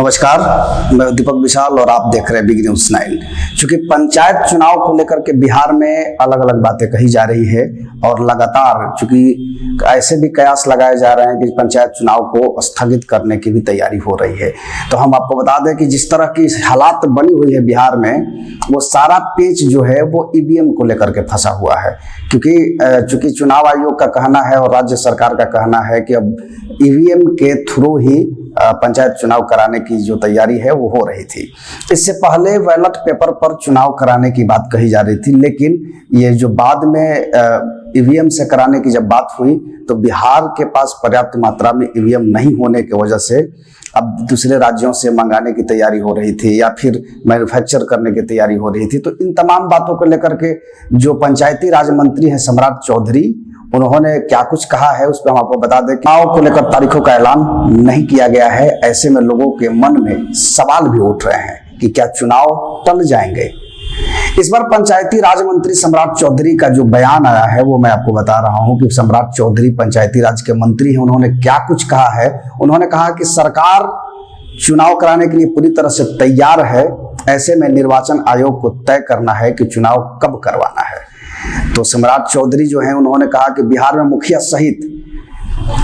नमस्कार, मैं दीपक विशाल और आप देख रहे हैं बिग न्यूज 9। चूंकि पंचायत चुनाव को लेकर के बिहार में अलग अलग बातें कही जा रही है और लगातार चूंकि ऐसे भी कयास लगाए जा रहे हैं कि पंचायत चुनाव को स्थगित करने की भी तैयारी हो रही है। तो हम आपको बता दें कि जिस तरह की हालात बनी हुई है बिहार में, वो सारा पेच जो है वो ईवीएम को लेकर के फंसा हुआ है। क्योंकि चूंकि चुनाव आयोग का कहना है और राज्य सरकार का कहना है कि अब ईवीएम के थ्रू ही पंचायत चुनाव कराने की जो तैयारी है वो हो रही थी। इससे पहले बैलेट पेपर पर चुनाव कराने की बात कही जा रही थी, लेकिन ये जो बाद में ईवीएम से कराने की जब बात हुई तो बिहार के पास पर्याप्त मात्रा में ईवीएम नहीं होने की वजह से अब दूसरे राज्यों से मंगाने की तैयारी हो रही थी या फिर मैन्युफैक्चर करने की तैयारी हो रही थी। तो इन तमाम बातों को लेकर के जो पंचायती राज मंत्री हैं सम्राट चौधरी, उन्होंने क्या कुछ कहा है उस पर हम आपको बता दें। चुनाव को लेकर तारीखों का ऐलान नहीं किया गया है। ऐसे में लोगों के मन में सवाल भी उठ रहे हैं कि क्या चुनाव टल जाएंगे। इस बार पंचायती राज मंत्री सम्राट चौधरी का जो बयान आया है वो मैं आपको बता रहा हूं कि सम्राट चौधरी पंचायती राज के मंत्री हैं। उन्होंने क्या कुछ कहा है। उन्होंने कहा कि सरकार चुनाव कराने के लिए पूरी तरह से तैयार है। ऐसे में निर्वाचन आयोग को तय करना है कि चुनाव कब करवाना है। तो सम्राट चौधरी जो है उन्होंने कहा कि बिहार में मुखिया सहित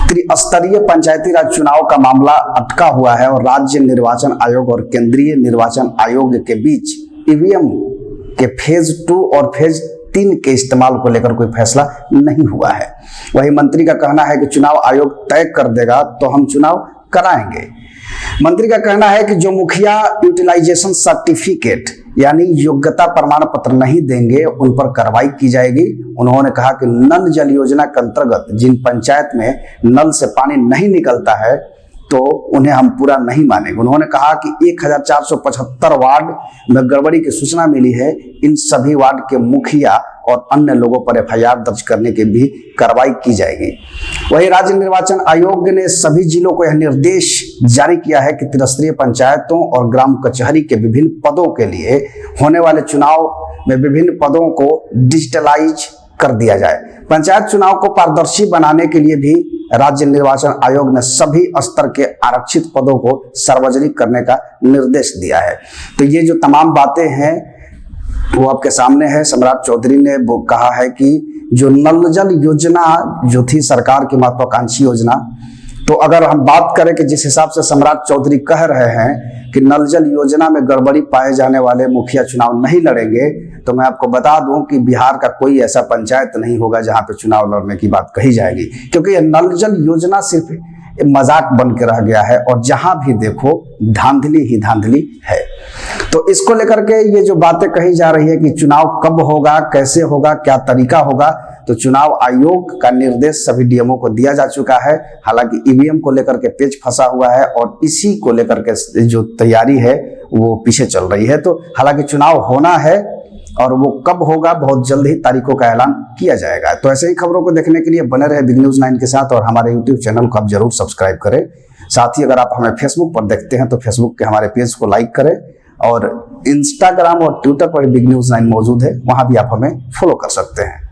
त्रिस्तरीय पंचायती राज चुनाव का मामला अटका हुआ है और राज्य निर्वाचन आयोग और केंद्रीय निर्वाचन आयोग के बीच ईवीएम के फेज 2 और फेज 3 के इस्तेमाल को लेकर कोई फैसला नहीं हुआ है। वही मंत्री का कहना है कि चुनाव आयोग तय कर देगा तो हम चुनाव कराएंगे। मंत्री का कहना है कि जो मुखिया यूटिलाइजेशन सर्टिफिकेट यानी योग्यता प्रमाण पत्र नहीं देंगे उन पर कार्रवाई की जाएगी। उन्होंने कहा कि नल जल योजना के अंतर्गत जिन पंचायत में नल से पानी नहीं निकलता है तो उन्हें हम पूरा नहीं मानेंगे। उन्होंने कहा कि 1475 वार्ड में गड़बड़ी की सूचना मिली है। इन सभी वार्ड के मुखिया और अन्य लोगों पर एफआईआर दर्ज करने की भी कार्रवाई की जाएगी। वहीं राज्य निर्वाचन आयोग ने सभी जिलों को यह निर्देश जारी किया है कि त्रिस्तरीय पंचायतों और ग्राम कचहरी के विभिन्न पदों के लिए होने वाले चुनाव में विभिन्न पदों को डिजिटलाइज कर दिया जाए। पंचायत चुनाव को पारदर्शी बनाने के लिए भी राज्य निर्वाचन आयोग ने सभी स्तर के आरक्षित पदों को सार्वजनिक करने का निर्देश दिया है। तो ये जो तमाम बातें हैं वो आपके सामने है। सम्राट चौधरी ने वो कहा है कि जो नल जल योजना जो थी सरकार की महत्वाकांक्षी योजना, तो अगर हम बात करें कि जिस हिसाब से सम्राट चौधरी कह रहे हैं कि नल जल योजना में गड़बड़ी पाए जाने वाले मुखिया चुनाव नहीं लड़ेंगे, तो मैं आपको बता दूं कि बिहार का कोई ऐसा पंचायत नहीं होगा जहां पे चुनाव लड़ने की बात कही जाएगी, क्योंकि यह नल जल योजना सिर्फ मजाक बन के रह गया है और जहां भी देखो धांधली ही धांधली है। तो इसको लेकर के ये जो बातें कही जा रही है कि चुनाव कब होगा, कैसे होगा, क्या तरीका होगा, तो चुनाव आयोग का निर्देश सभी डीएमओ को दिया जा चुका है। हालांकि ईवीएम को लेकर के पेच फंसा हुआ है और इसी को लेकर के जो तैयारी है वो पीछे चल रही है। तो हालांकि चुनाव होना है और वो कब होगा बहुत जल्द ही तारीखों का ऐलान किया जाएगा। तो ऐसे ही खबरों को देखने के लिए बने रहे बिग न्यूज 9 के साथ और हमारे यूट्यूब चैनल को आप जरूर सब्सक्राइब करें। साथ ही अगर आप हमें फेसबुक पर देखते हैं तो फेसबुक के हमारे पेज को लाइक करें और इंस्टाग्राम और ट्विटर पर बिग न्यूज 9 मौजूद है, वहां भी आप हमें फॉलो कर सकते हैं।